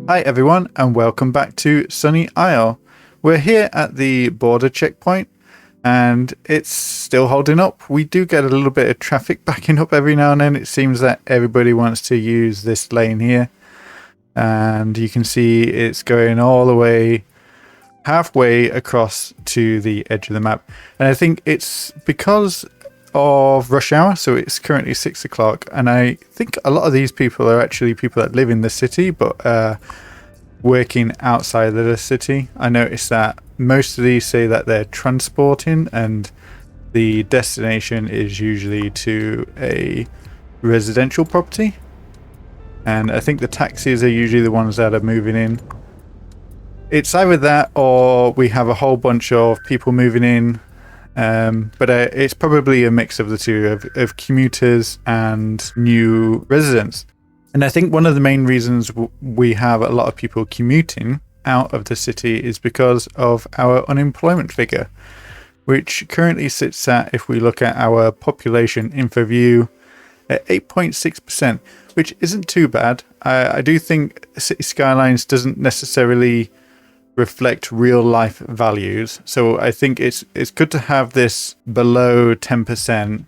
Hi everyone and welcome back to Sunny Isle. We're here at the border checkpoint and it's still holding up. We do get a little bit of traffic backing up every now and then. It seems that everybody wants to use this lane here, and you can see it's going all the way halfway across to the edge of the map. And I think it's because of rush hour, so it's currently 6 o'clock, and I think a lot of these people are actually people that live in the city but working outside of the city. I noticed that most of these say that they're transporting and the destination is usually to a residential property, and I think the taxis are usually the ones that are moving in. It's either that or we have a whole bunch of people moving in, but it's probably a mix of the two, of commuters and new residents. And I think one of the main reasons we have a lot of people commuting out of the city is because of our unemployment figure, which currently sits at, if we look at our population info view, at 8.6%, which isn't too bad. I do think City Skylines doesn't necessarily reflect real life values, so I think it's good to have this below 10%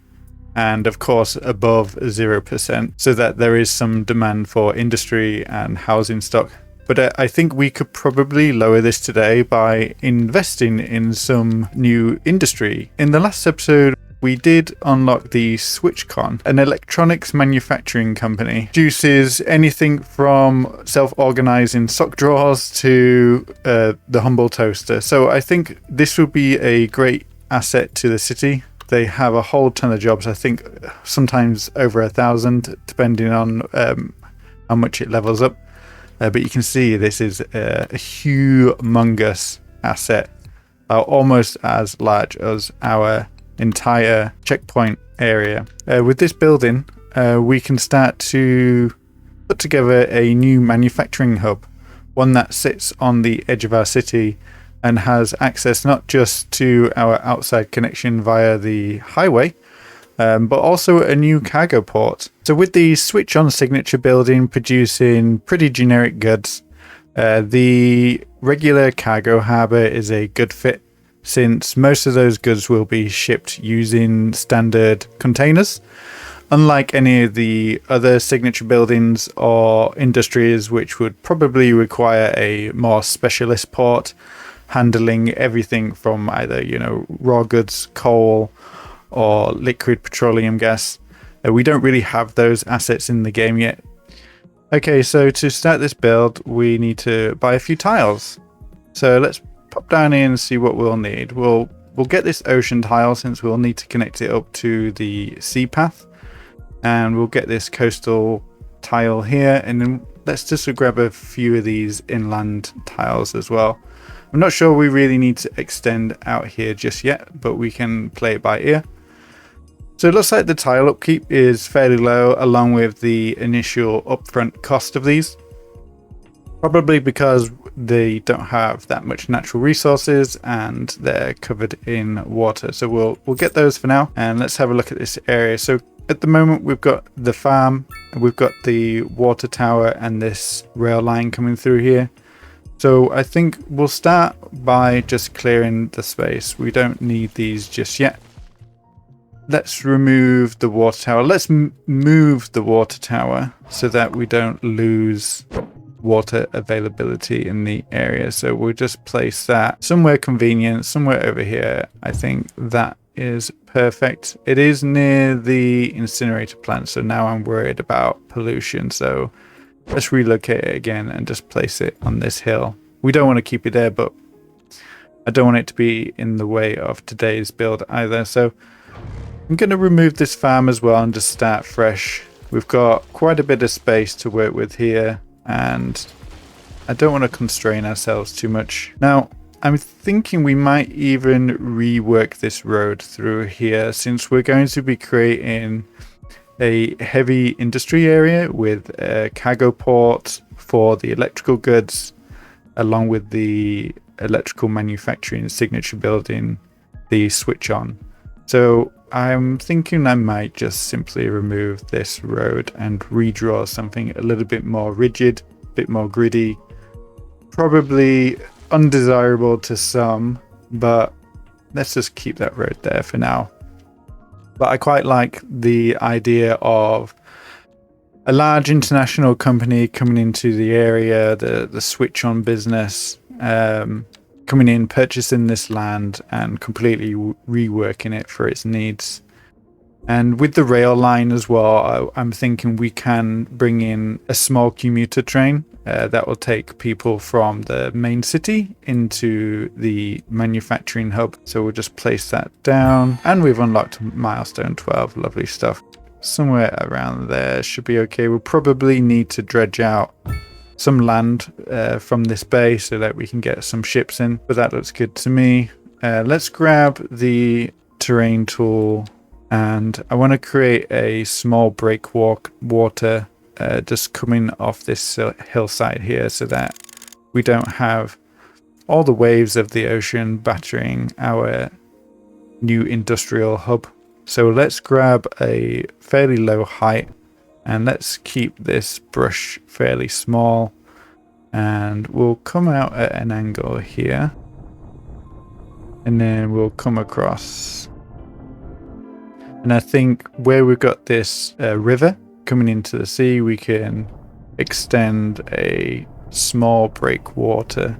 and of course above 0%, so that there is some demand for industry and housing stock. But I think we could probably lower this today by investing in some new industry. In the last episode we did unlock the SwitchCon, an electronics manufacturing company. Produces anything from self-organizing sock drawers to the humble toaster. So I think this would be a great asset to the city. They have a whole ton of jobs, I think sometimes over 1,000, depending on how much it levels up. But you can see this is a humongous asset, almost as large as our entire checkpoint area. With this building, we can start to put together a new manufacturing hub, one that sits on the edge of our city and has access not just to our outside connection via the highway, but also a new cargo port. So with the switch on signature building producing pretty generic goods, the regular cargo harbour is a good fit, since most of those goods will be shipped using standard containers, unlike any of the other signature buildings or industries which would probably require a more specialist port handling everything from either, raw goods, coal, or liquid petroleum gas. We don't really have those assets in the game yet. Okay, so to start this build we need to buy a few tiles. So let's pop down here and see what we'll need. We'll get this ocean tile, since we'll need to connect it up to the sea path, and we'll get this coastal tile here, and then let's just grab a few of these inland tiles as well. I'm not sure we really need to extend out here just yet, but we can play it by ear. So it looks like the tile upkeep is fairly low, along with the initial upfront cost of these. Probably because they don't have that much natural resources and they're covered in water. So we'll get those for now, and let's have a look at this area. So at the moment we've got the farm, we've got the water tower and this rail line coming through here. So I think we'll start by just clearing the space. We don't need these just yet. Let's remove the water tower. Let's move the water tower so that we don't lose water availability in the area. So we'll just place that somewhere convenient, somewhere over here. I think that is perfect. It is near the incinerator plant, so now I'm worried about pollution. So let's relocate it again and just place it on this hill. We don't want to keep it there, but I don't want it to be in the way of today's build either. So I'm going to remove this farm as well and just start fresh. We've got quite a bit of space to work with here, and I don't want to constrain ourselves too much. Now, I'm thinking we might even rework this road through here, since we're going to be creating a heavy industry area with a cargo port for the electrical goods, along with the electrical manufacturing signature building, the switch on. So I'm thinking I might just simply remove this road and redraw something a little bit more rigid, a bit more gritty, probably undesirable to some, but let's just keep that road there for now. But I quite like the idea of a large international company coming into the area, the switch on business, coming in, purchasing this land and completely reworking it for its needs. And with the rail line as well, I'm thinking we can bring in a small commuter train that will take people from the main city into the manufacturing hub. So we'll just place that down, and we've unlocked milestone 12. Lovely stuff. Somewhere around there should be okay. We'll probably need to dredge out some land from this bay so that we can get some ships in, but that looks good to me. Let's grab the terrain tool, and I want to create a small breakwater just coming off this hillside here so that we don't have all the waves of the ocean battering our new industrial hub. So let's grab a fairly low height, and let's keep this brush fairly small, and we'll come out at an angle here, and then we'll come across. And I think where we've got this river coming into the sea, we can extend a small breakwater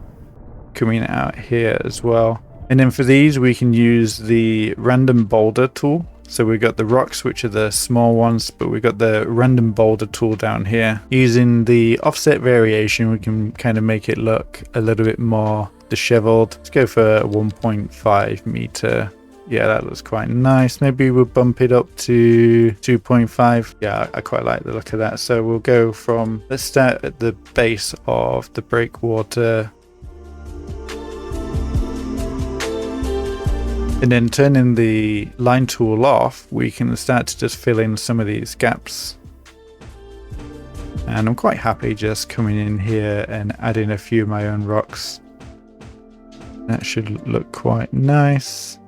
coming out here as well. And then for these, we can use the random boulder tool. So we've got the rocks, which are the small ones, but we've got the random boulder tool down here. Using the offset variation, we can kind of make it look a little bit more disheveled. Let's go for 1.5 meter. Yeah, that looks quite nice. Maybe we'll bump it up to 2.5. Yeah, I quite like the look of that. So we'll go from, let's start at the base of the breakwater. And then turning the line tool off, we can start to just fill in some of these gaps. And I'm quite happy just coming in here and adding a few of my own rocks. That should look quite nice.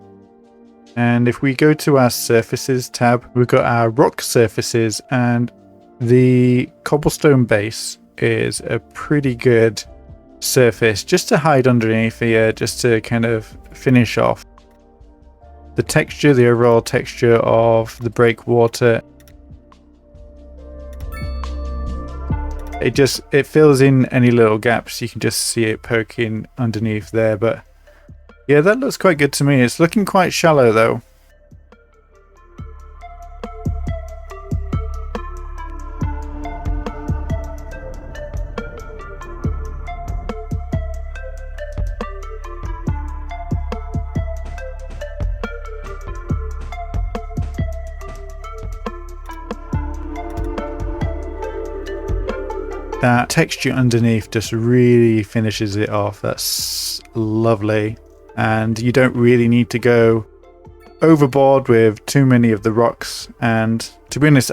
And if we go to our surfaces tab, we've got our rock surfaces, and the cobblestone base is a pretty good surface just to hide underneath here, just to kind of finish off the texture, the overall texture of the breakwater. It fills in any little gaps. You can just see it poking underneath there, but yeah, that looks quite good to me. It's looking quite shallow though. That texture underneath just really finishes it off. That's lovely. And you don't really need to go overboard with too many of the rocks. And to be honest,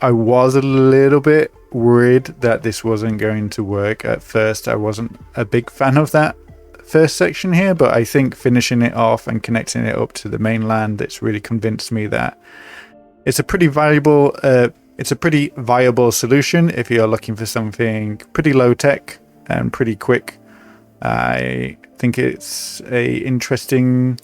I was a little bit worried that this wasn't going to work at first. I wasn't a big fan of that first section here, but I think finishing it off and connecting it up to the mainland, it's really convinced me that it's a pretty valuable viable solution if you're looking for something pretty low tech and pretty quick. I think it's a interesting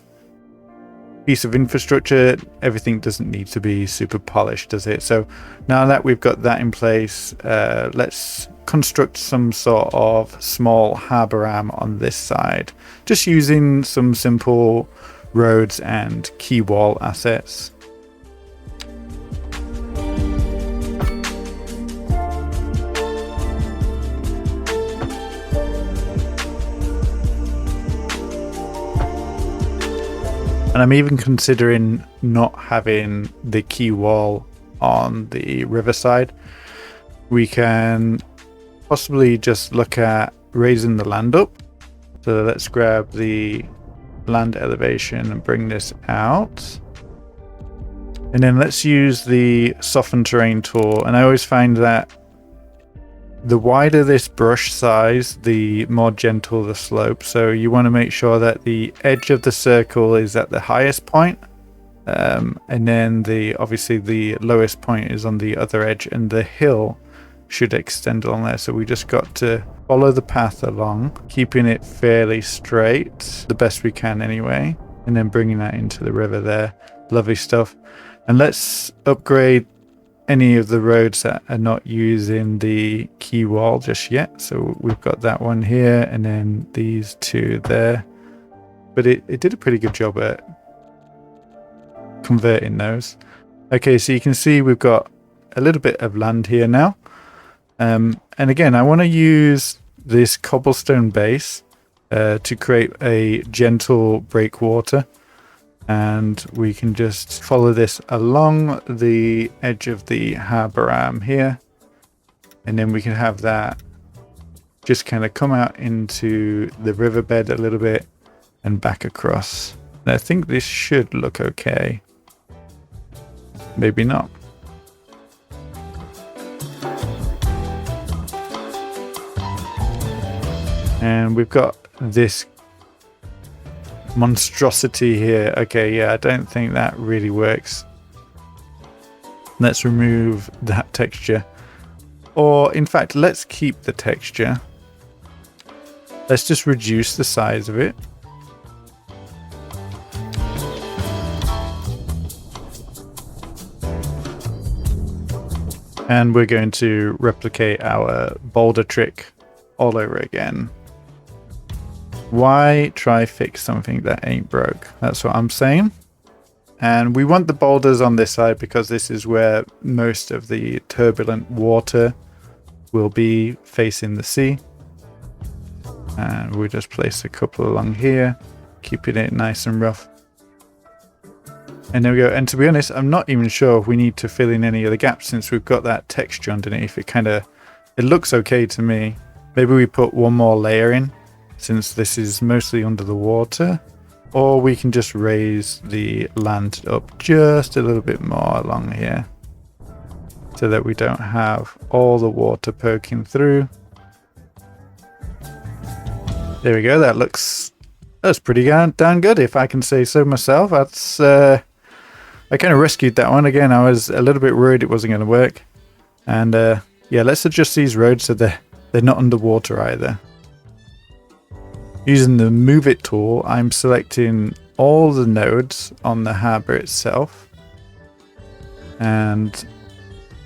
piece of infrastructure. Everything doesn't need to be super polished, does it? So now that we've got that in place, let's construct some sort of small harbour arm on this side, just using some simple roads and quay wall assets. And I'm even considering not having the quay wall on the riverside. We can possibly just look at raising the land up. So let's grab the land elevation and bring this out. And then let's use the soften terrain tool. And I always find that the wider this brush size, the more gentle the slope. So you want to make sure that the edge of the circle is at the highest point. And then obviously the lowest point is on the other edge, and the hill should extend along there. So we just got to follow the path along, keeping it fairly straight, the best we can anyway, and then bringing that into the river there. Lovely stuff. And let's upgrade any of the roads that are not using the quay wall just yet. So we've got that one here, and then these two there. But it did a pretty good job at converting those. Okay, so you can see we've got a little bit of land here now. And again, I want to use this cobblestone base to create a gentle breakwater. And we can just follow this along the edge of the harbour arm here. And then we can have that just kind of come out into the riverbed a little bit and back across. And I think this should look okay. Maybe not. And we've got this monstrosity here. Okay, yeah, I don't think that really works. Let's remove that texture. Or, in fact, let's keep the texture. Let's just reduce the size of it. And we're going to replicate our boulder trick all over again. Why try fix something that ain't broke? That's what I'm saying. And we want the boulders on this side because this is where most of the turbulent water will be facing the sea. And we'll just place a couple along here, keeping it nice and rough. And there we go. And to be honest, I'm not even sure if we need to fill in any of the gaps since we've got that texture underneath. It looks okay to me. Maybe we put one more layer in since this is mostly under the water. Or we can just raise the land up just a little bit more along here so that we don't have all the water poking through. There we go. That's pretty darn good, if I can say so myself. That's I kind of rescued that one again. I was a little bit worried it wasn't going to work. And yeah, let's adjust these roads so they're not underwater either. Using the Move It tool, I'm selecting all the nodes on the harbour itself. And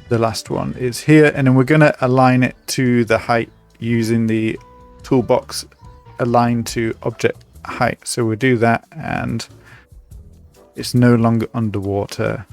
the last one is here. And then we're going to align it to the height using the toolbox align to object height. So we'll do that and it's no longer underwater.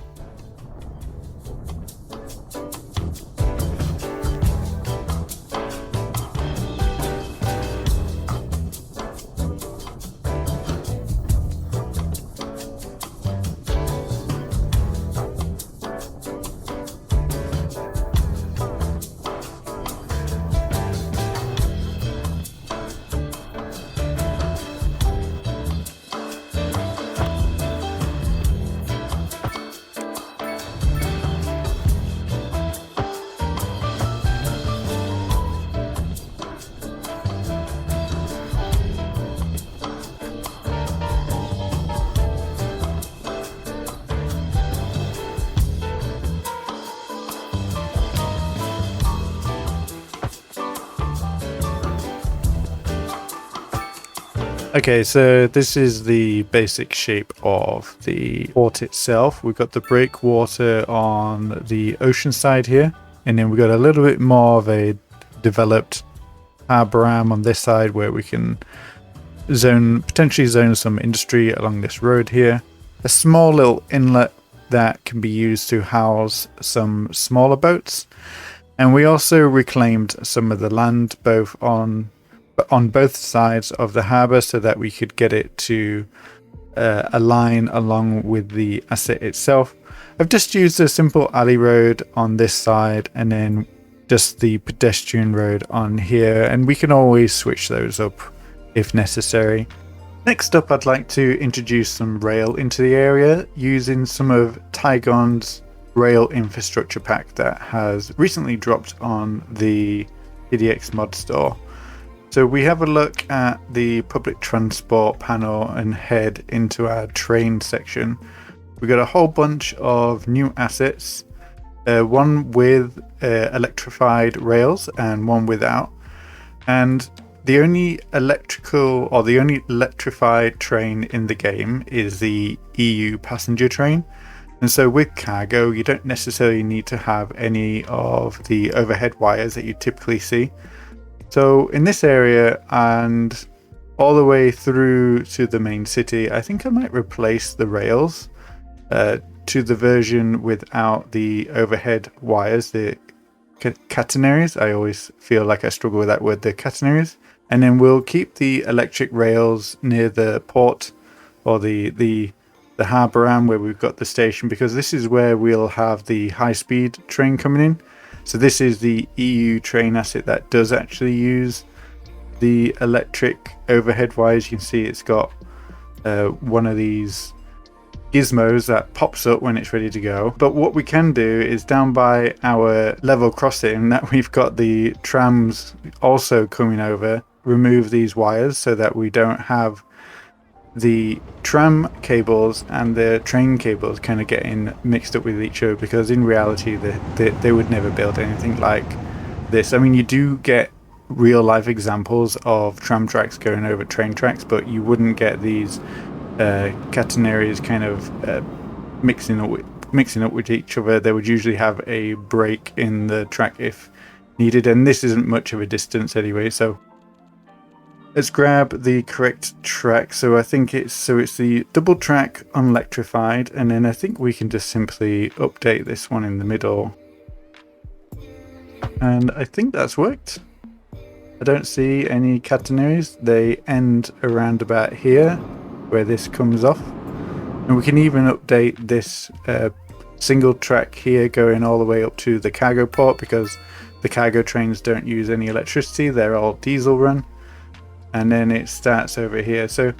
Okay, so this is the basic shape of the port itself. We've got the breakwater on the ocean side here, and then we've got a little bit more of a developed harbour arm on this side where we can potentially zone some industry along this road here. A small little inlet that can be used to house some smaller boats. And we also reclaimed some of the land both on both sides of the harbour so that we could get it to align along with the asset itself. I've just used a simple alley road on this side and then just the pedestrian road on here, and we can always switch those up if necessary. Next up, I'd like to introduce some rail into the area using some of Tygon's rail infrastructure pack that has recently dropped on the PDX mod store. So we have a look at the public transport panel and head into our train section. We've got a whole bunch of new assets, one with electrified rails and one without. And the only electrical or the only electrified train in the game is the EU passenger train. And so with cargo, you don't necessarily need to have any of the overhead wires that you typically see. So in this area and all the way through to the main city, I think I might replace the rails to the version without the overhead wires, the catenaries. I always feel like I struggle with that word, the catenaries. And then we'll keep the electric rails near the port or the harbour arm where we've got the station, because this is where we'll have the high-speed train coming in. So this is the EU train asset that does actually use the electric overhead wires. You can see it's got one of these gizmos that pops up when it's ready to go. But what we can do is down by our level crossing that we've got the trams also coming over, remove these wires so that we don't have the tram cables and the train cables kind of getting mixed up with each other, because in reality they would never build anything like this. I mean, you do get real life examples of tram tracks going over train tracks, but you wouldn't get these catenaries kind of mixing up with each other. They would usually have a break in the track if needed, and this isn't much of a distance anyway, so let's grab the correct track. So I think it's the double track unelectrified, and then I think we can just simply update this one in the middle, and I think that's worked. I don't see any catenaries. They end around about here where this comes off, and we can even update this single track here going all the way up to the cargo port, because the cargo trains don't use any electricity, they're all diesel run. And then it starts over here. So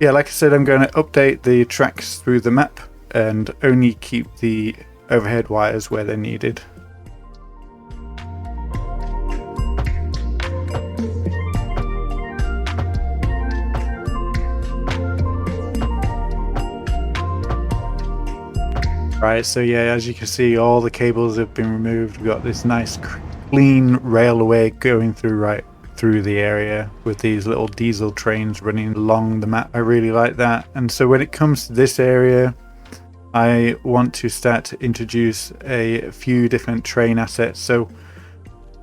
yeah, like I said, I'm going to update the tracks through the map and only keep the overhead wires where they're needed. Right, so yeah, as you can see, all the cables have been removed. We've got this nice clean railway going through the area with these little diesel trains running along the map. I really like that. And so when it comes to this area, I want to start to introduce a few different train assets. So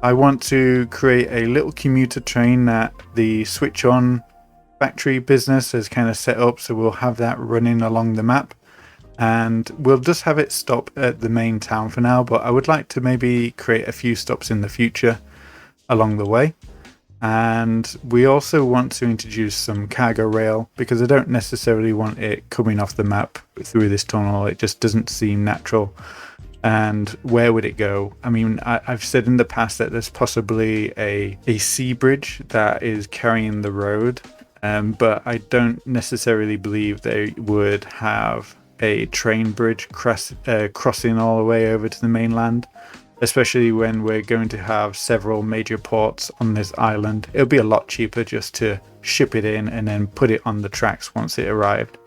I want to create a little commuter train that the switch on factory business has kind of set up, so we'll have that running along the map, and we'll just have it stop at the main town for now, but I would like to maybe create a few stops in the future along the way. And we also want to introduce some cargo rail, because I don't necessarily want it coming off the map through this tunnel. It just doesn't seem natural. And where would it go? I mean, I've said in the past that there's possibly a sea bridge that is carrying the road, but I don't necessarily believe they would have a train bridge crossing all the way over to the mainland, especially when we're going to have several major ports on this island. It'll be a lot cheaper just to ship it in and then put it on the tracks once it arrived.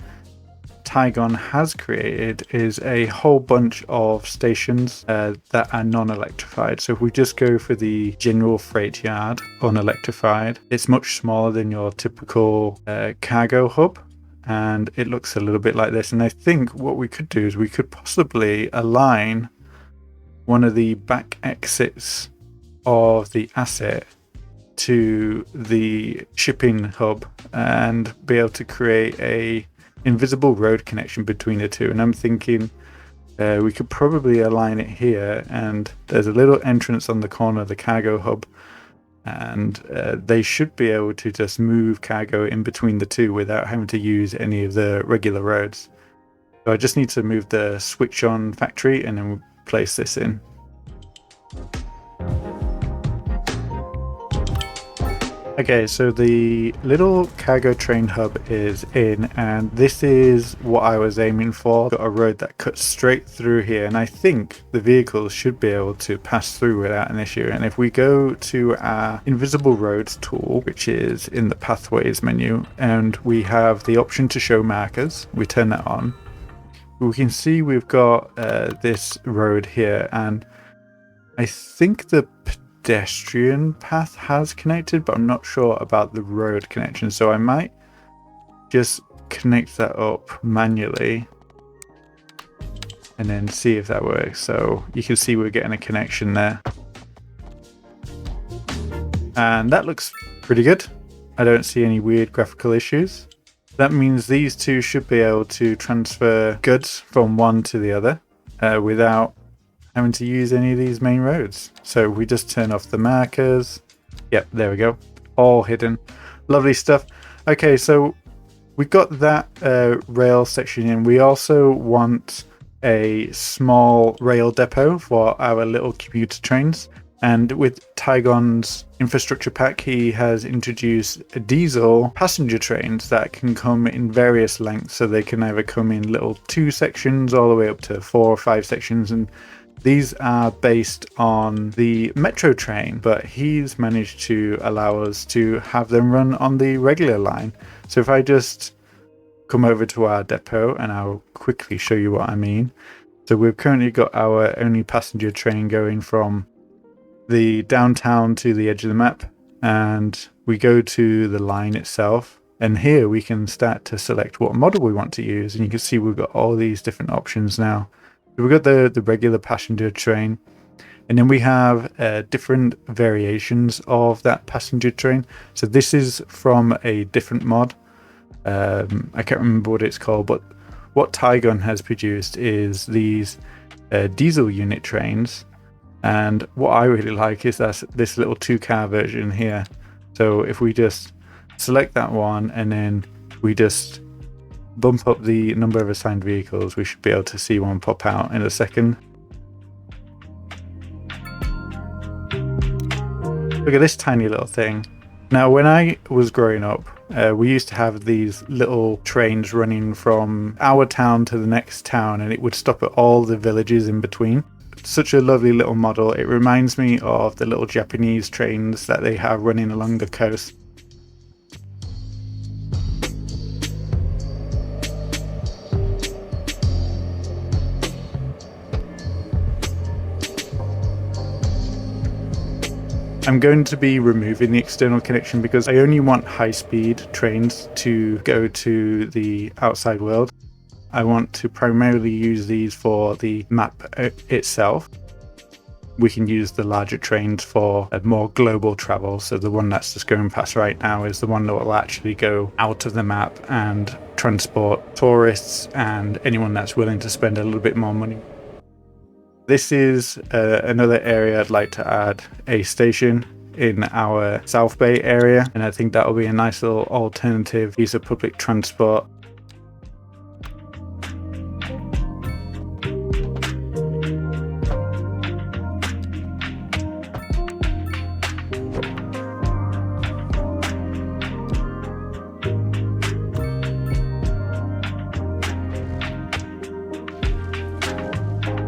Tygon has created is a whole bunch of stations that are non-electrified. So if we just go for the general freight yard unelectrified, it's much smaller than your typical cargo hub, and it looks a little bit like this. And I think what we could do is we could possibly align one of the back exits of the asset to the shipping hub and be able to create a invisible road connection between the two. And I'm thinking we could probably align it here, and there's a little entrance on the corner of the cargo hub, and they should be able to just move cargo in between the two without having to use any of the regular roads. So I just need to move the switch on factory and then place this in. Okay, so the little cargo train hub is in, and this is what I was aiming for. Got a road that cuts straight through here, and I think the vehicles should be able to pass through without an issue. And if we go to our invisible roads tool, which is in the pathways menu, and we have the option to show markers, we turn that on, we can see we've got this road here, and I think the pedestrian path has connected, but I'm not sure about the road connection. So I might just connect that up manually and then see if that works. So you can see we're getting a connection there. And that looks pretty good. I don't see any weird graphical issues. That means these two should be able to transfer goods from one to the other without having to use any of these main roads. So we just turn off the markers. Yep, there we go. All hidden. Lovely stuff. Okay, so we've got that rail section in. We also want a small rail depot for our little commuter trains. And with Tygon's infrastructure pack, he has introduced diesel passenger trains that can come in various lengths. So they can either come in little 2 sections all the way up to 4 or 5 sections. And these are based on the metro train, but he's managed to allow us to have them run on the regular line. So if I just come over to our depot, and I'll quickly show you what I mean. So we've currently got our only passenger train going from the downtown to the edge of the map, and we go to the line itself, and here we can start to select what model we want to use, and you can see we've got all these different options now. So we've got the regular passenger train, and then we have different variations of that passenger train. So this is from a different mod. I can't remember what it's called, but what Tygon has produced is these diesel unit trains. And what I really like is that this little 2-car version here. So if we just select that one and then we just bump up the number of assigned vehicles, we should be able to see one pop out in a second. Look at this tiny little thing. Now, when I was growing up, we used to have these little trains running from our town to the next town, and it would stop at all the villages in between. Such a lovely little model. It reminds me of the little Japanese trains that they have running along the coast. I'm going to be removing the external connection because I only want high-speed trains to go to the outside world. I want to primarily use these for the map itself. We can use the larger trains for a more global travel. So the one that's just going past right now is the one that will actually go out of the map and transport tourists and anyone that's willing to spend a little bit more money. This is another area I'd like to add a station in our South Bay area, and I think that will be a nice little alternative piece of public transport.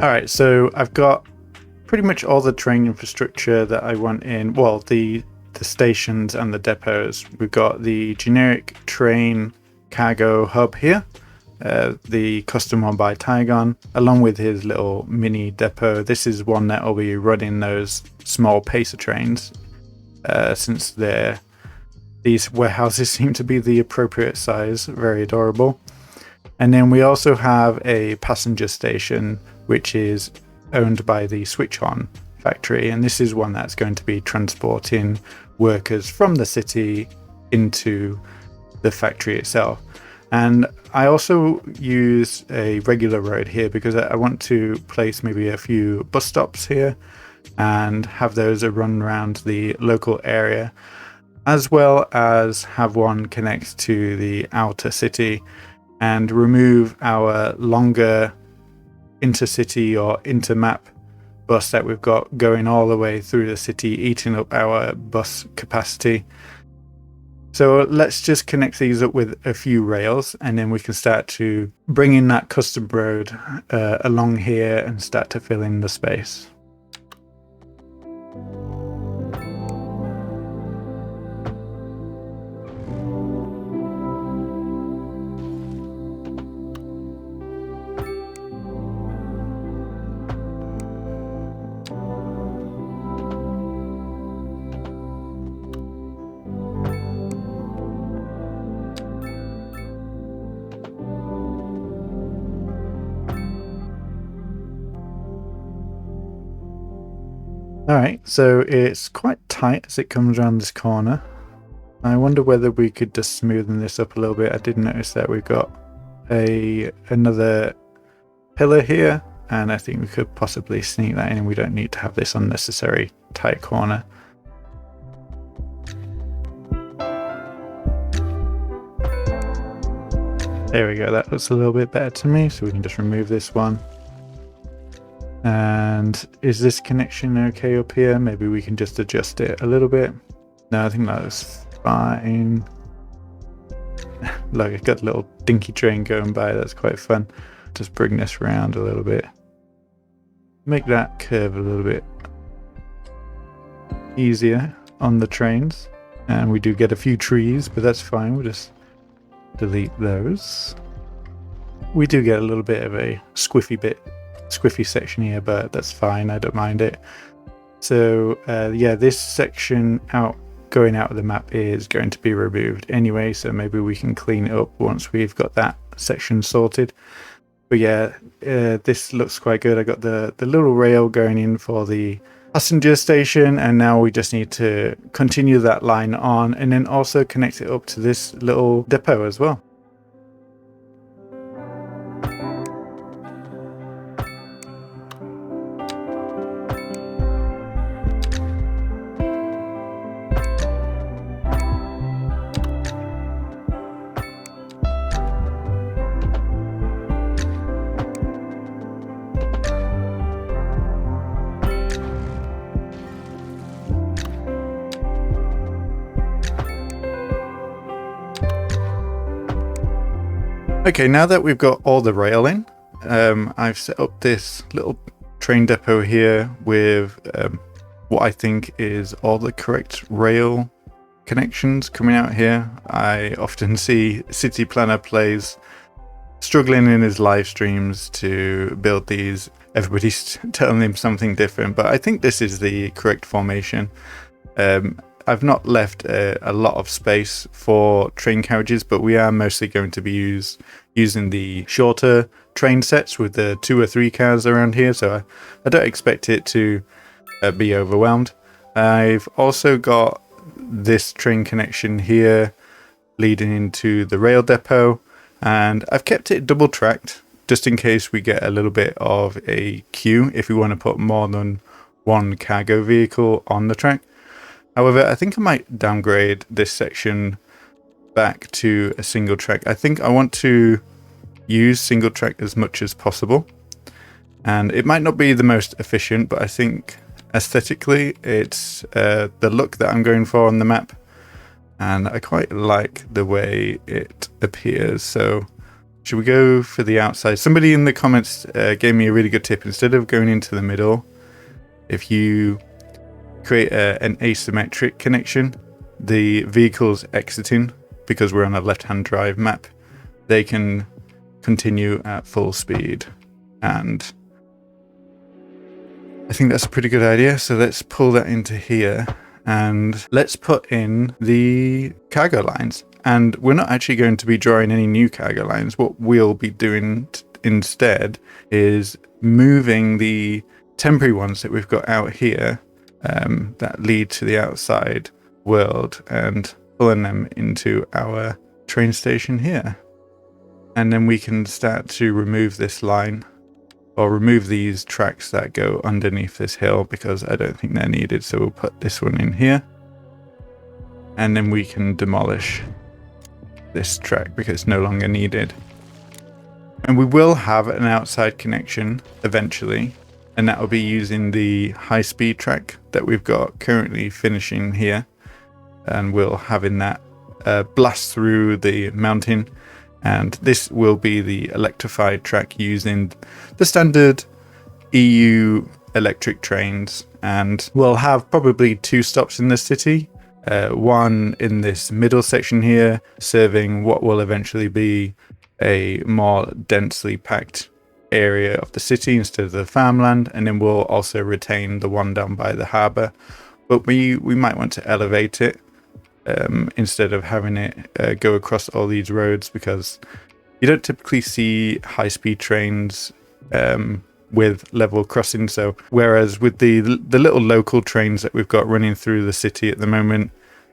Alright, so I've got pretty much all the train infrastructure that I want in, well, the stations and the depots. We've got the generic train cargo hub here, the custom one by Tygon, along with his little mini depot. This is one that will be running those small pacer trains, since these warehouses seem to be the appropriate size. Very adorable. And then we also have a passenger station which is owned by the Switch On factory, and this is one that's going to be transporting workers from the city into the factory itself. And I also use a regular road here because I want to place maybe a few bus stops here and have those run around the local area, as well as have one connect to the outer city and remove our longer intercity or intermap bus that we've got going all the way through the city, eating up our bus capacity. So let's just connect these up with a few rails, and then we can start to bring in that custom road along here and start to fill in the space. Alright, so it's quite tight as it comes around this corner. I wonder whether we could just smoothen this up a little bit. I did notice that we've got another pillar here, and I think we could possibly sneak that in. We don't need to have this unnecessary tight corner. There we go, that looks a little bit better to me, so we can just remove this one. And is this connection okay up here? Maybe we can just adjust it a little bit. No, I think that looks fine. Look, it's got a little dinky train going by, that's quite fun. Just bring this around a little bit. Make that curve a little bit easier on the trains. And we do get a few trees, but that's fine, we'll just delete those. We do get a little bit of a squiffy section here, but that's fine, I don't mind it. So yeah, this section going out of the map is going to be removed anyway, so maybe we can clean it up once we've got that section sorted. But yeah, this looks quite good. I got the little rail going in for the passenger station, and now we just need to continue that line on and then also connect it up to this little depot as well. Okay, now that we've got all the rail in, I've set up this little train depot here with what I think is all the correct rail connections coming out here. I often see City Planner plays struggling in his live streams to build these. Everybody's telling him something different, but I think this is the correct formation. I've not left a lot of space for train carriages, but we are mostly going to be using the shorter train sets with the 2 or 3 cars around here, so I don't expect it to be overwhelmed. I've also got this train connection here leading into the rail depot, and I've kept it double tracked just in case we get a little bit of a queue if we want to put more than one cargo vehicle on the track. However, I think I might downgrade this section back to a single track. I think I want to use single track as much as possible. And it might not be the most efficient, but I think aesthetically it's the look that I'm going for on the map. And I quite like the way it appears. So should we go for the outside? Somebody in the comments gave me a really good tip. Instead of going into the middle, if you create an asymmetric connection, the vehicles exiting, because we're on a left-hand drive map, they can continue at full speed. And I think that's a pretty good idea. So let's pull that into here and let's put in the cargo lines. And we're not actually going to be drawing any new cargo lines. What we'll be doing instead is moving the temporary ones that we've got out here that lead to the outside world and pulling them into our train station here. And then we can start to remove this line, or remove these tracks that go underneath this hill, because I don't think they're needed. So we'll put this one in here, and then we can demolish this track because it's no longer needed. And we will have an outside connection eventually, and that will be using the high-speed track that we've got currently finishing here. And we'll having that blast through the mountain. And this will be the electrified track using the standard EU electric trains. And we'll have probably 2 stops in the city. One in this middle section here, serving what will eventually be a more densely packed area of the city instead of the farmland, and then we'll also retain the one down by the harbour, but we might want to elevate it instead of having it go across all these roads, because you don't typically see high-speed trains with level crossing. So whereas with the little local trains that we've got running through the city at the moment,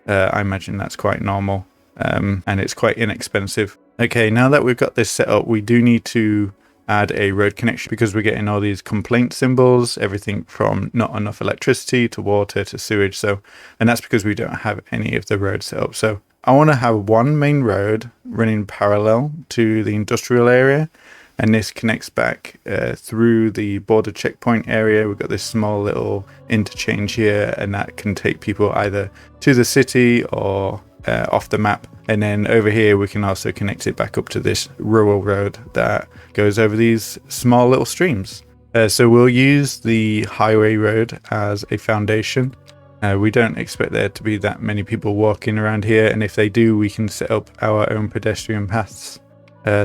I imagine that's quite normal, and it's quite inexpensive. Okay, now that we've got this set up, we do need to add a road connection because we're getting all these complaint symbols, everything from not enough electricity to water to sewage. So, and that's because we don't have any of the roads set up. So I want to have one main road running parallel to the industrial area, and this connects back through the border checkpoint area. We've got this small little interchange here, and that can take people either to the city or off the map. And then over here we can also connect it back up to this rural road that goes over these small little streams. So we'll use the highway road as a foundation. We don't expect there to be that many people walking around here, and if they do, we can set up our own pedestrian paths.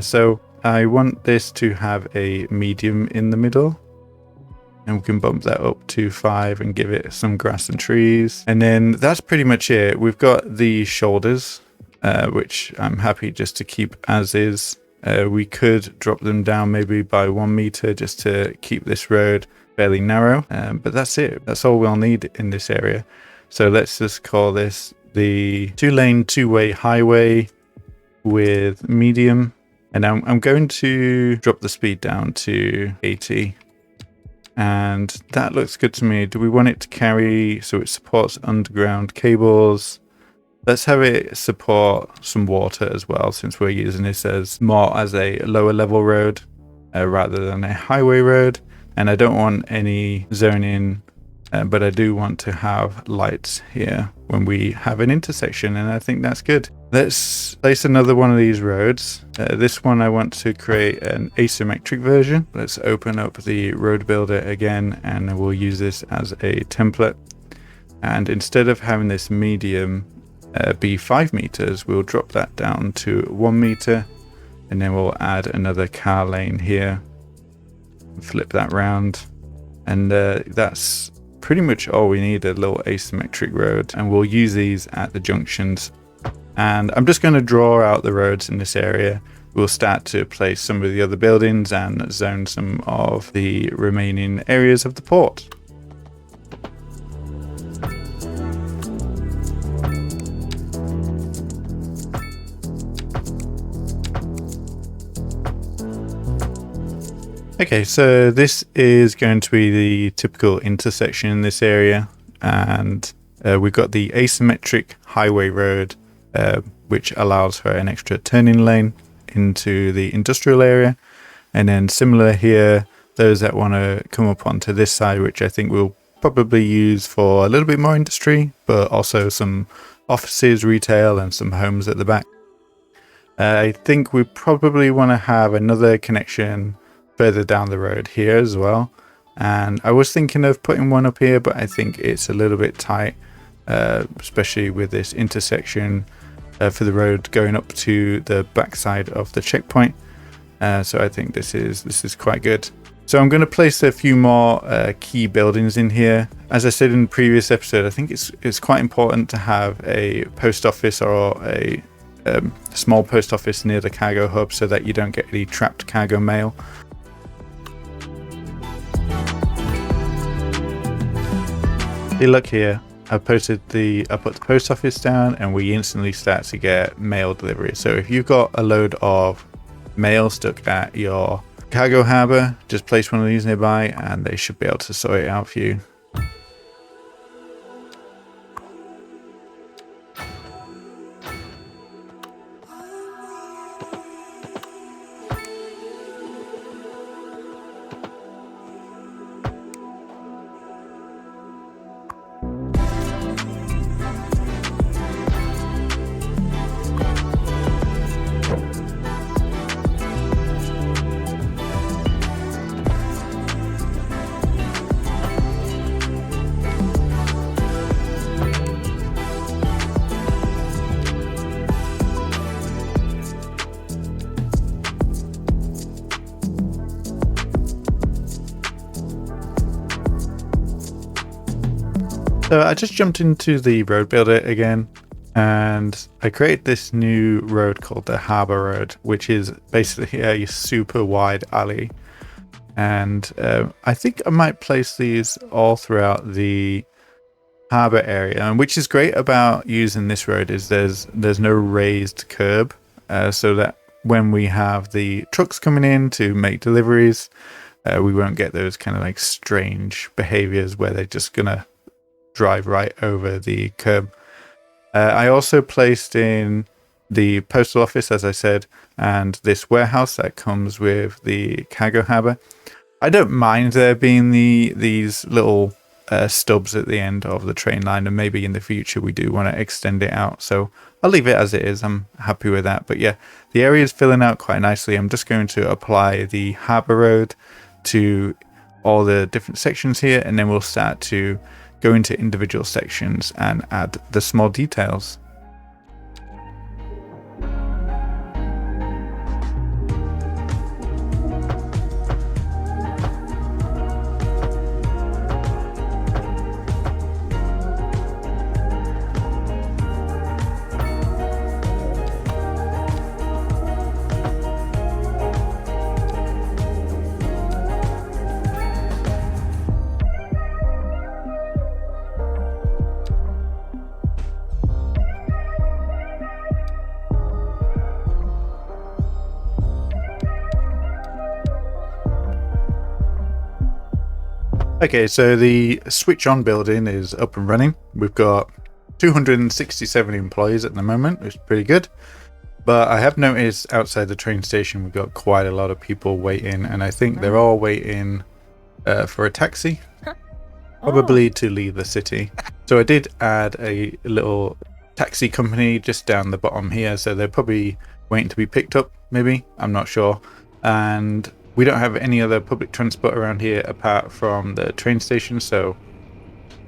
So I want this to have a medium in the middle, and we can bump that up to 5 and give it some grass and trees. And then that's pretty much it. We've got the shoulders, which I'm happy just to keep as is. We could drop them down maybe by 1 meter just to keep this road fairly narrow, but that's it. That's all we'll need in this area. So let's just call this the 2-lane 2-way highway with medium, and I'm going to drop the speed down to 80, and that looks good to me. Do we want it to carry so it supports underground cables? Let's have it support some water as well, since we're using this as more as a lower level road rather than a highway road. And I don't want any zoning, but I do want to have lights here when we have an intersection, and I think that's good. Let's place another one of these roads. This one I want to create an asymmetric version. Let's open up the road builder again, and we'll use this as a template. And instead of having this medium be 5 meters, we'll drop that down to 1 meter, and then we'll add another car lane here, flip that round, and that's pretty much all we need, a little asymmetric road. And we'll use these at the junctions, and I'm just going to draw out the roads in this area. We'll start to place some of the other buildings and zone some of the remaining areas of the port. Okay, so this is going to be the typical intersection in this area, and we've got the asymmetric highway road, which allows for an extra turning lane into the industrial area. And then similar here, those that want to come up onto this side, which I think we'll probably use for a little bit more industry, but also some offices, retail, and some homes at the back. I think we probably want to have another connection further down the road here as well, and I was thinking of putting one up here, but I think it's a little bit tight, especially with this intersection for the road going up to the backside of the checkpoint. So I think this is quite good. So I'm going to place a few more key buildings in here. As I said in the previous episode, I think it's quite important to have a post office or a small post office near the cargo hub so that you don't get any trapped cargo mail. Hey, look here, I put the post office down, and we instantly start to get mail delivery. So if you've got a load of mail stuck at your cargo harbour, just place one of these nearby and they should be able to sort it out for you. So I just jumped into the road builder again, and I created this new road called the Harbour Road, which is basically a super wide alley. And I think I might place these all throughout the harbour area, and which is great about using this road is there's no raised curb, so that when we have the trucks coming in to make deliveries, we won't get those kind of like strange behaviors where they're just gonna drive right over the curb. I also placed in the postal office, as I said, and this warehouse that comes with the cargo harbour. I don't mind there being these little stubs at the end of the train line, and maybe in the future we do want to extend it out. So I'll leave it as it is. I'm happy with that. But yeah, the area is filling out quite nicely. I'm just going to apply the harbour road to all the different sections here, and then we'll start to go into individual sections and add the small details. Okay, so the switch on building is up and running. We've got 267 employees at the moment, which is pretty good. But I have noticed outside the train station, we've got quite a lot of people waiting, and I think they're all waiting for a taxi, probably to leave the city. So I did add a little taxi company just down the bottom here, so they're probably waiting to be picked up, maybe, I'm not sure. And we don't have any other public transport around here apart from the train station, so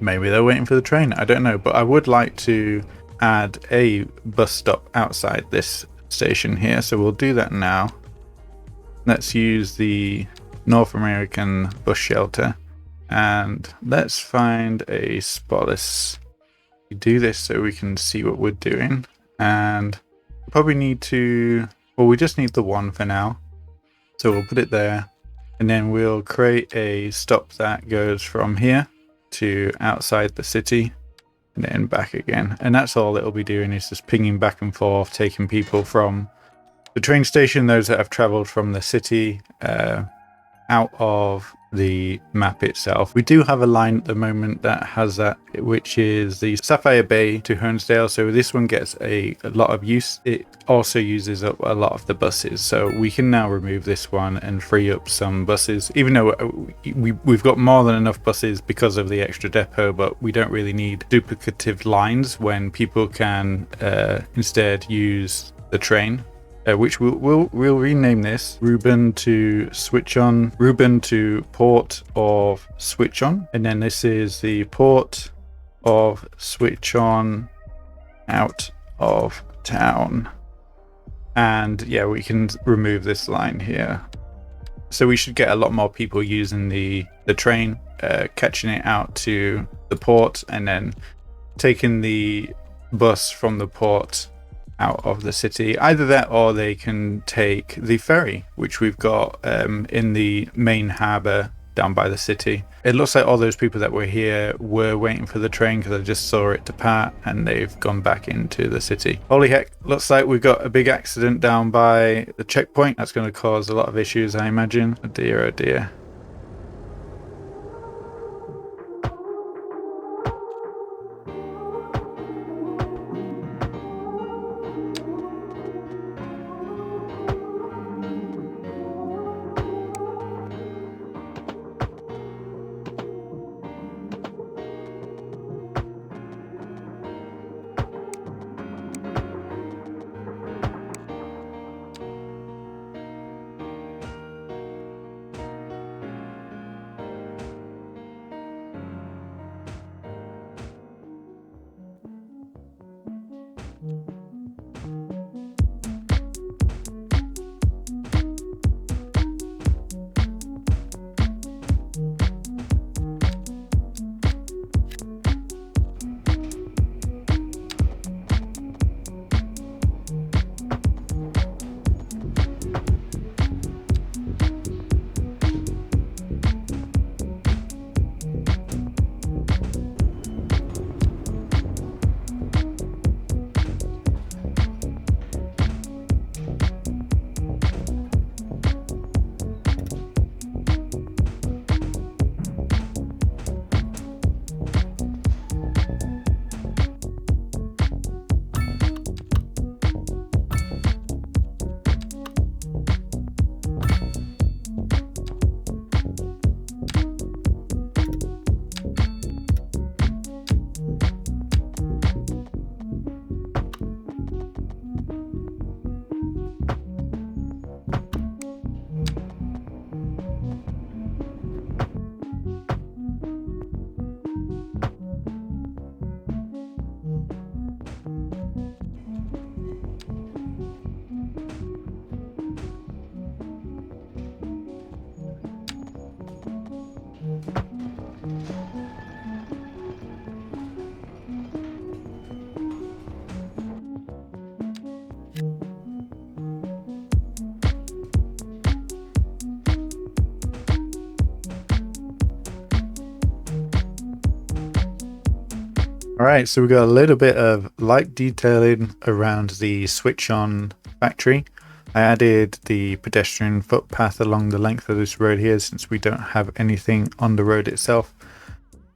maybe they're waiting for the train, I don't know. But I would like to add a bus stop outside this station here, so we'll do that now. Let's use the North American bus shelter, and let's find a spot. Let's do this so we can see what we're doing. And probably need to, well, we just need the one for now. So we'll put it there, and then we'll create a stop that goes from here to outside the city and then back again. And that's all it'll be doing, is just pinging back and forth, taking people from the train station, those that have traveled from the city, out of the map itself. We do have a line at the moment that has that, which is the Sapphire Bay to Hernsdale. So this one gets a lot of use. It also uses up a lot of the buses. So we can now remove this one and free up some buses, even though we've got more than enough buses because of the extra depot, but we don't really need duplicative lines when people can instead use the train. Which we'll rename this Ruben to switch on, Ruben to port of switch on, and then this is the port of switch on out of town. And yeah, we can remove this line here. So we should get a lot more people using the train, catching it out to the port, and then taking the bus from the port out of the city. Either that, or they can take the ferry, which we've got in the main harbour down by the city. It looks like all those people that were here were waiting for the train, because I just saw it depart and they've gone back into the city. Holy heck, looks like we've got a big accident down by the checkpoint. That's going to cause a lot of issues, I imagine. Oh dear, oh dear. All right, so we got a little bit of light detailing around the switch on factory. I added the pedestrian footpath along the length of this road here since we don't have anything on the road itself.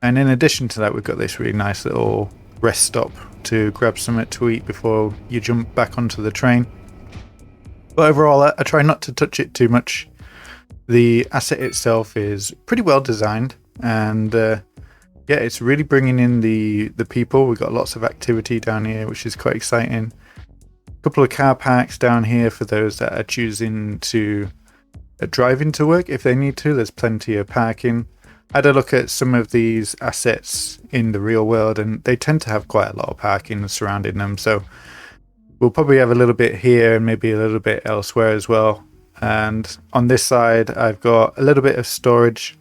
And in addition to that, we've got this really nice little rest stop to grab something to eat before you jump back onto the train. But overall, I try not to touch it too much. The asset itself is pretty well designed, and yeah, it's really bringing in the people. We've got lots of activity down here, which is quite exciting. A couple of car parks down here for those that are choosing to drive into work if they need to. There's plenty of parking. I had a look at some of these assets in the real world, and they tend to have quite a lot of parking surrounding them. So we'll probably have a little bit here and maybe a little bit elsewhere as well. And on this side, I've got a little bit of storage.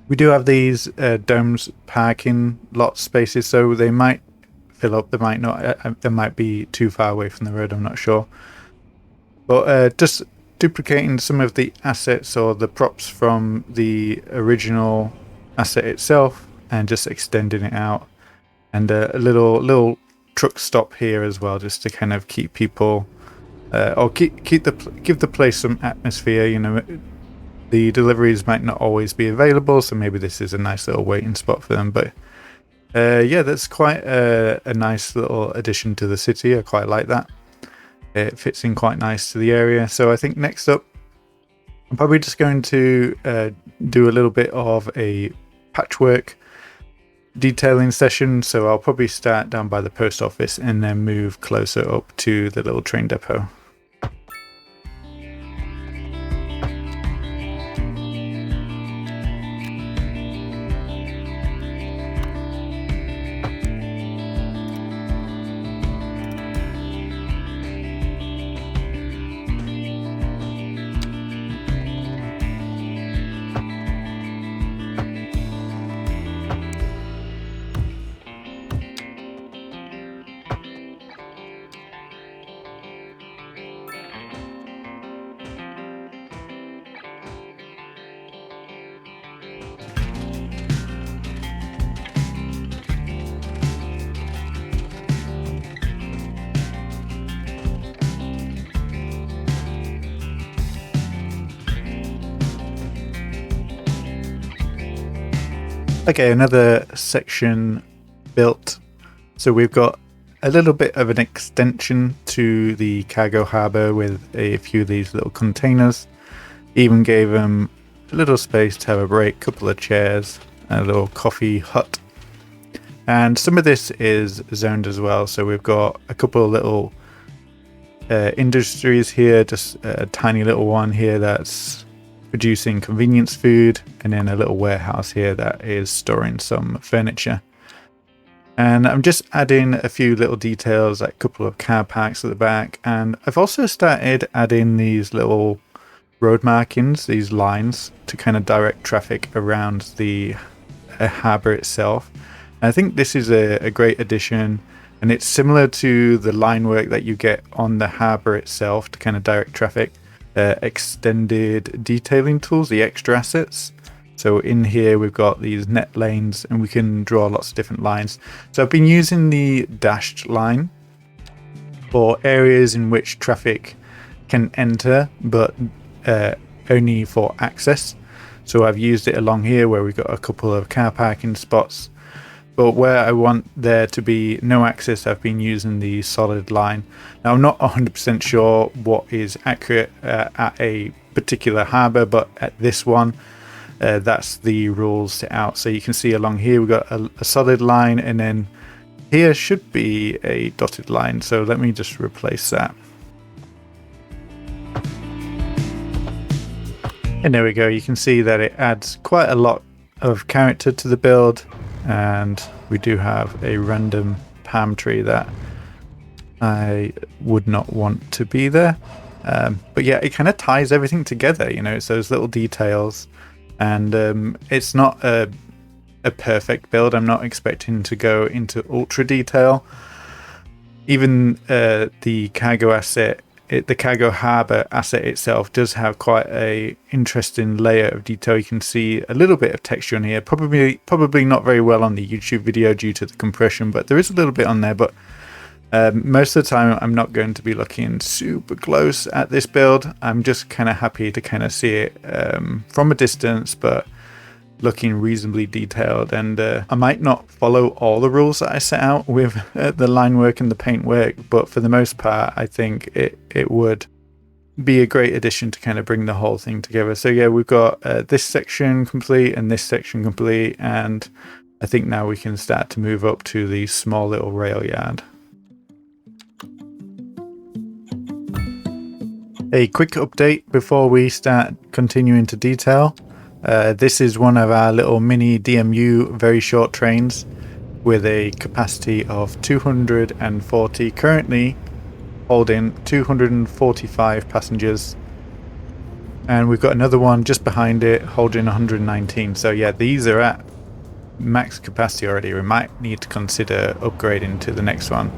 We do have these domes parking lot spaces, so they might fill up, they might not, they might be too far away from the road, I'm not sure. But just duplicating some of the assets or the props from the original asset itself and just extending it out. And a little truck stop here as well, just to kind of keep people, or give the place some atmosphere, you know. The deliveries might not always be available, so maybe this is a nice little waiting spot for them. But yeah, that's quite a nice little addition to the city. I quite like that. It fits in quite nice to the area. So I think next up, I'm probably just going to do a little bit of a patchwork detailing session. So I'll probably start down by the post office and then move closer up to the little train depot. Okay, another section built. So we've got a little bit of an extension to the cargo harbour with a few of these little containers. Even gave them a little space to have a break, couple of chairs, a little coffee hut. And some of this is zoned as well. So we've got a couple of little industries here, just a tiny little one here that's producing convenience food, and then a little warehouse here that is storing some furniture. And I'm just adding a few little details, like a couple of car parks at the back, and I've also started adding these little road markings, these lines, to kind of direct traffic around the harbour itself. And I think this is a great addition, and it's similar to the line work that you get on the harbour itself to kind of direct traffic. Extended detailing tools, the extra assets. So in here we've got these net lanes, and we can draw lots of different lines. So I've been using the dashed line for areas in which traffic can enter, but only for access. So I've used it along here where we've got a couple of car parking spots. But where I want there to be no access, I've been using the solid line. Now, I'm not 100% sure what is accurate at a particular harbour, but at this one, that's the rules set out. So you can see along here, we've got a solid line, and then here should be a dotted line. So let me just replace that. And there we go. You can see that it adds quite a lot of character to the build. And we do have a random palm tree that I would not want to be there. But yeah, it kind of ties everything together, you know, it's those little details. And it's not a perfect build. I'm not expecting to go into ultra detail. Even the cargo asset the cargo harbour asset itself does have quite a interesting layer of detail. You can see a little bit of texture on here, probably not very well on the YouTube video due to the compression, but there is a little bit on there. But most of the time I'm not going to be looking super close at this build. I'm just kind of happy to kind of see it from a distance, but looking reasonably detailed. And I might not follow all the rules that I set out with the line work and the paint work, but for the most part I think it would be a great addition to kind of bring the whole thing together. So yeah, we've got this section complete and this section complete, and I think now we can start to move up to the small little rail yard. A quick update before we start continuing to detail. This is one of our little mini DMU very short trains with a capacity of 240, currently holding 245 passengers, and we've got another one just behind it holding 119. So yeah, these are at max capacity already. We might need to consider upgrading to the next one.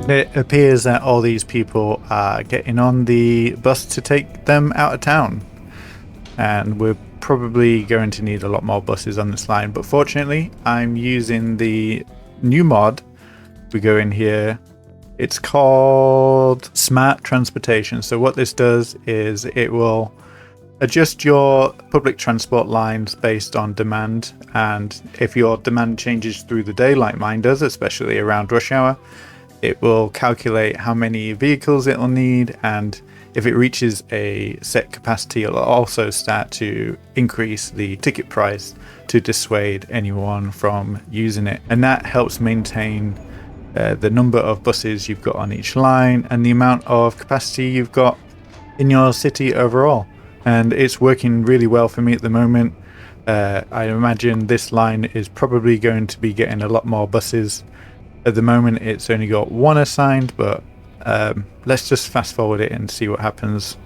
It appears that all these people are getting on the bus to take them out of town, and we're probably going to need a lot more buses on this line, but fortunately I'm using the new mod. We go in here, it's called Smart Transportation. So what this does is it will adjust your public transport lines based on demand, and if your demand changes through the day like mine does, especially around rush hour, it will calculate how many vehicles it will need, and if it reaches a set capacity, it'll also start to increase the ticket price to dissuade anyone from using it. And that helps maintain the number of buses you've got on each line and the amount of capacity you've got in your city overall. And it's working really well for me at the moment. I imagine this line is probably going to be getting a lot more buses. At the moment it's only got one assigned, but let's just fast forward it and see what happens.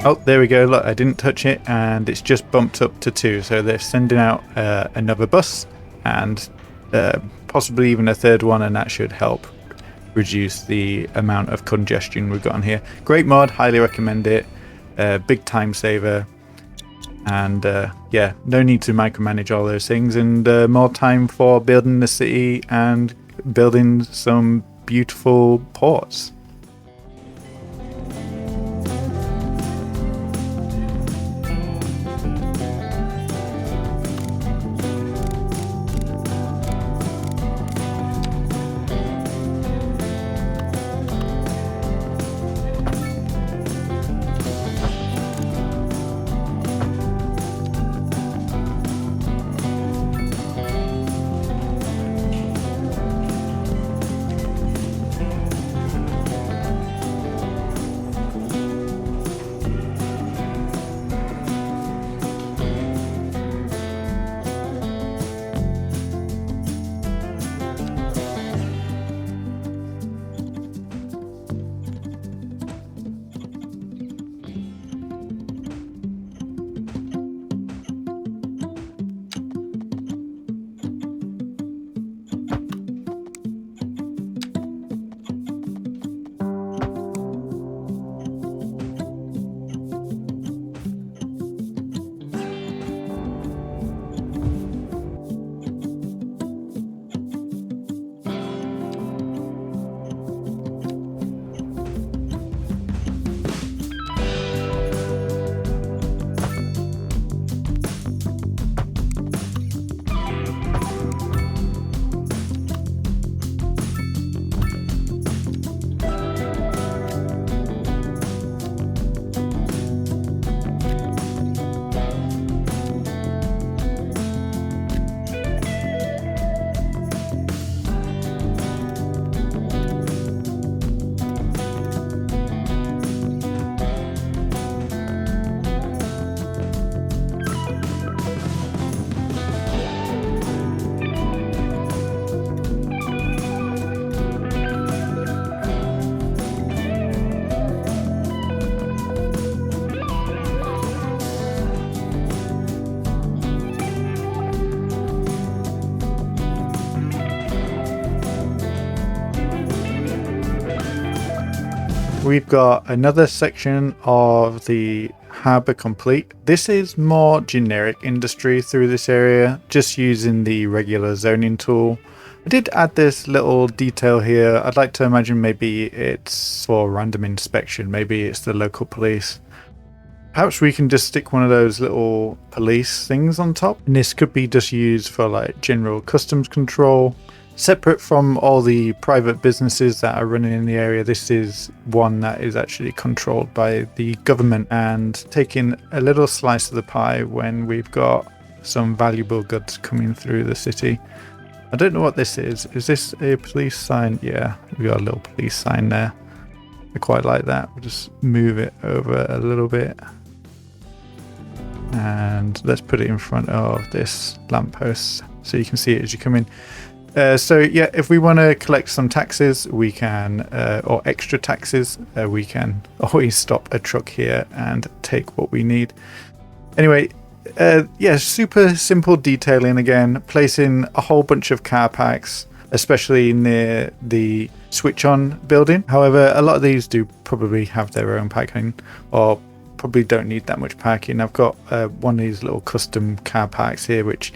Oh, there we go. Look, I didn't touch it and it's just bumped up to 2. So they're sending out another bus and possibly even a third one, and that should help reduce the amount of congestion we've got on here. Great mod, highly recommend it. Big time saver. And yeah, no need to micromanage all those things, and more time for building the city and building some beautiful ports. We've got another section of the harbour complete. This is more generic industry through this area, just using the regular zoning tool. I did add this little detail here. I'd like to imagine maybe it's for random inspection. Maybe it's the local police. Perhaps we can just stick one of those little police things on top. And this could be just used for like general customs control. Separate from all the private businesses that are running in the area, this is one that is actually controlled by the government and taking a little slice of the pie when we've got some valuable goods coming through the city. I don't know what this is. Is this a police sign? Yeah, we got a little police sign there. I quite like that. We'll just move it over a little bit. And let's put it in front of this lamppost so you can see it as you come in. So yeah, if we want to collect some taxes, we can, or extra taxes, we can always stop a truck here and take what we need. Anyway, yeah, super simple detailing again, placing a whole bunch of car parks, especially near the switch on building. However, a lot of these do probably have their own parking or probably don't need that much parking. I've got one of these little custom car parks here, which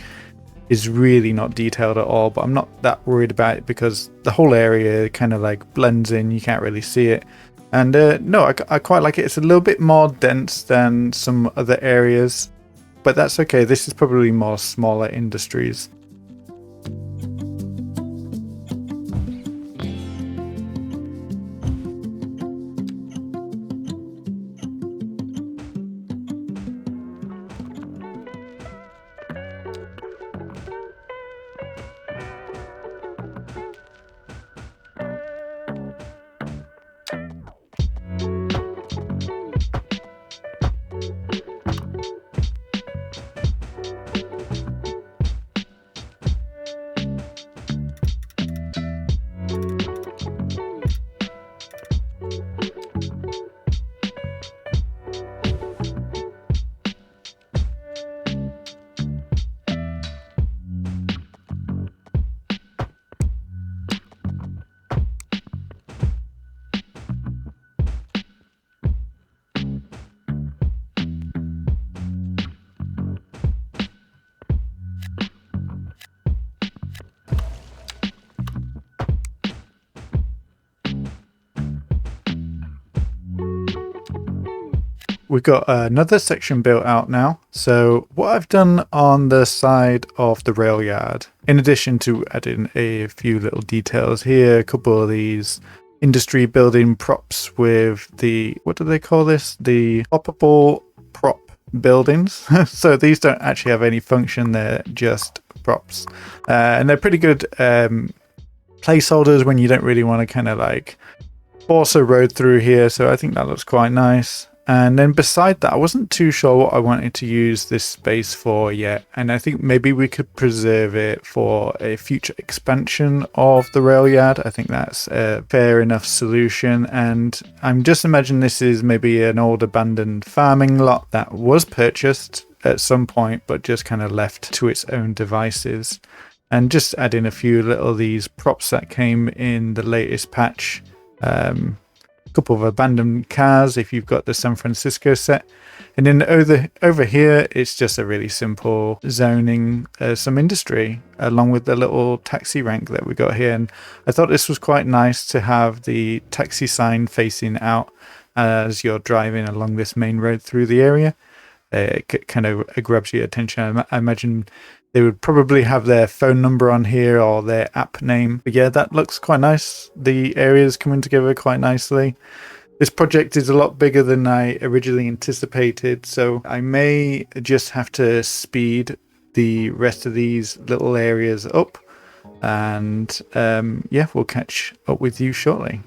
is really not detailed at all, but I'm not that worried about it because the whole area kind of like blends in. You can't really see it. And no, I quite like it. It's a little bit more dense than some other areas, but that's okay. This is probably more smaller industries. We've got another section built out now. So what I've done on the side of the rail yard, in addition to adding a few little details here, a couple of these industry building props with the, what do they call this? The hoppable prop buildings. So these don't actually have any function, they're just props. And they're pretty good placeholders when you don't really want to kind of like force a road through here. So I think that looks quite nice. And then beside that, I wasn't too sure what I wanted to use this space for yet. And I think maybe we could preserve it for a future expansion of the rail yard. I think that's a fair enough solution. And I'm just imagining this is maybe an old abandoned farming lot that was purchased at some point, but just kind of left to its own devices. And just adding a few little of these props that came in the latest patch. Couple of abandoned cars if you've got the San Francisco set, and then over here it's just a really simple zoning, some industry along with the little taxi rank that we got here. And I thought this was quite nice to have the taxi sign facing out as you're driving along this main road through the area. It kind of grabs your attention. I imagine they would probably have their phone number on here or their app name. But yeah, that looks quite nice. The area's coming together quite nicely. This project is a lot bigger than I originally anticipated, so I may just have to speed the rest of these little areas up. And yeah, we'll catch up with you shortly.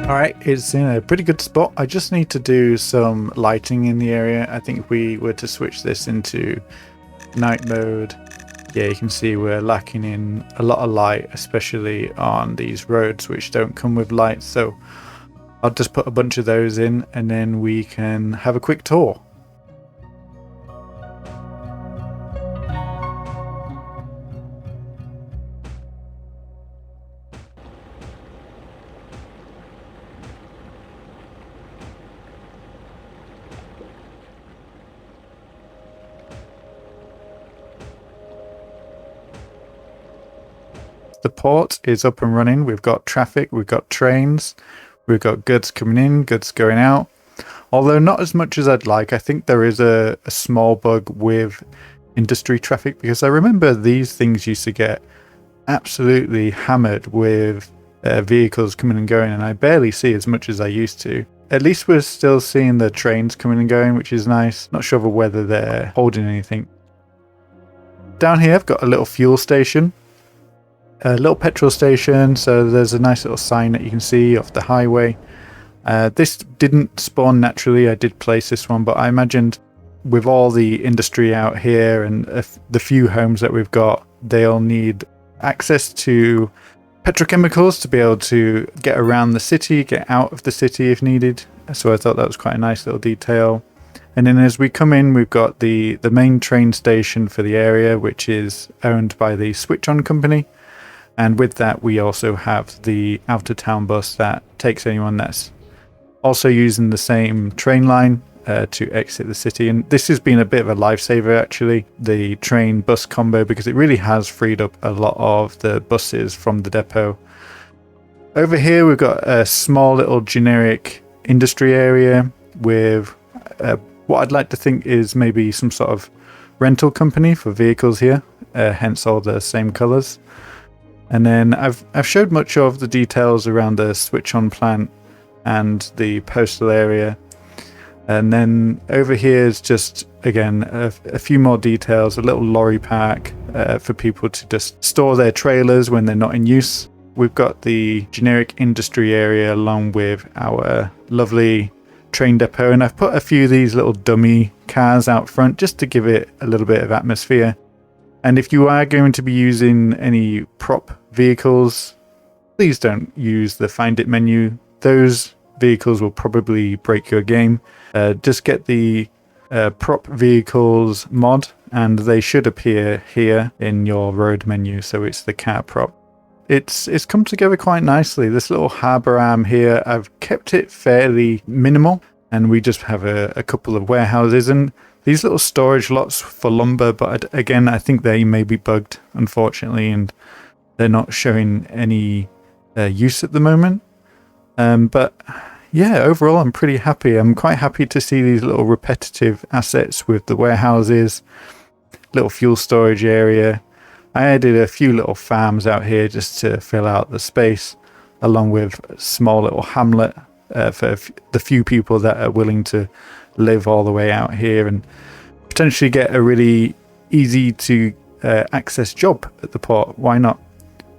Alright, it's in a pretty good spot. I just need to do some lighting in the area. I think if we were to switch this into night mode, yeah, you can see we're lacking in a lot of light, especially on these roads which don't come with lights. So I'll just put a bunch of those in and then we can have a quick tour. The port is up and running. We've got traffic, we've got trains, we've got goods coming in, goods going out. Although not as much as I'd like. I think there is a small bug with industry traffic, because I remember these things used to get absolutely hammered with vehicles coming and going, and I barely see as much as I used to. At least we're still seeing the trains coming and going, which is nice. Not sure whether they're holding anything. Down here I've got a little fuel station. A little petrol station, so there's a nice little sign that you can see off the highway. This didn't spawn naturally, I did place this one, but I imagined with all the industry out here and the few homes that we've got, they'll need access to petrochemicals to be able to get around the city, get out of the city if needed. So I thought that was quite a nice little detail. And then as we come in, we've got the main train station for the area, which is owned by the Switch On company. And with that, we also have the out of town bus that takes anyone that's also using the same train line to exit the city. And this has been a bit of a lifesaver, actually, the train bus combo, because it really has freed up a lot of the buses from the depot. Over here, we've got a small little generic industry area with what I'd like to think is maybe some sort of rental company for vehicles here, hence all the same colors. And then I've showed much of the details around the Switch On plant and the postal area. And then over here is just, again, a few more details, a little lorry park for people to just store their trailers when they're not in use. We've got the generic industry area along with our lovely train depot. And I've put a few of these little dummy cars out front just to give it a little bit of atmosphere. And if you are going to be using any prop vehicles, please don't use the Find It menu. Those vehicles will probably break your game. Just get the prop vehicles mod, and they should appear here in your road menu. So it's the car prop. It's come together quite nicely. This little harbour arm here, I've kept it fairly minimal, and we just have a couple of warehouses and these little storage lots for lumber, but again, I think they may be bugged, unfortunately, and they're not showing any use at the moment. But yeah, overall, I'm pretty happy. I'm quite happy to see these little repetitive assets with the warehouses, little fuel storage area. I added a few little farms out here just to fill out the space, along with a small little hamlet for the few people that are willing to live all the way out here and potentially get a really easy to access job at the port. Why not?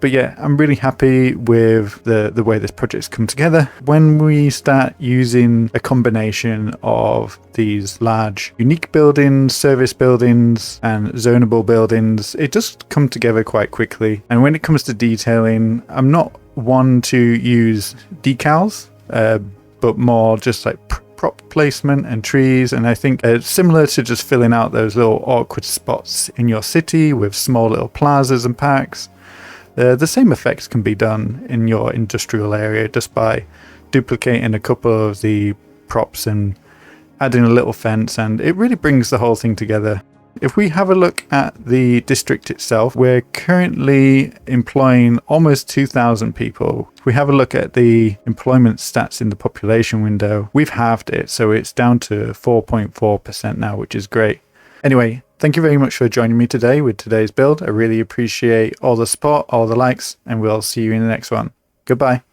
But yeah, I'm really happy with the way this project's come together. When we start using a combination of these large unique buildings, service buildings and zonable buildings, it just come together quite quickly. And when it comes to detailing, I'm not one to use decals, but more just like prop placement and trees. And I think similar to just filling out those little awkward spots in your city with small little plazas and parks, the same effects can be done in your industrial area just by duplicating a couple of the props and adding a little fence, and it really brings the whole thing together. If we have a look at the district itself, we're currently employing almost 2,000 people. If we have a look at the employment stats in the population window, we've halved it, so it's down to 4.4% now, which is great. Anyway, thank you very much for joining me today with today's build. I really appreciate all the support, all the likes, and we'll see you in the next one. Goodbye.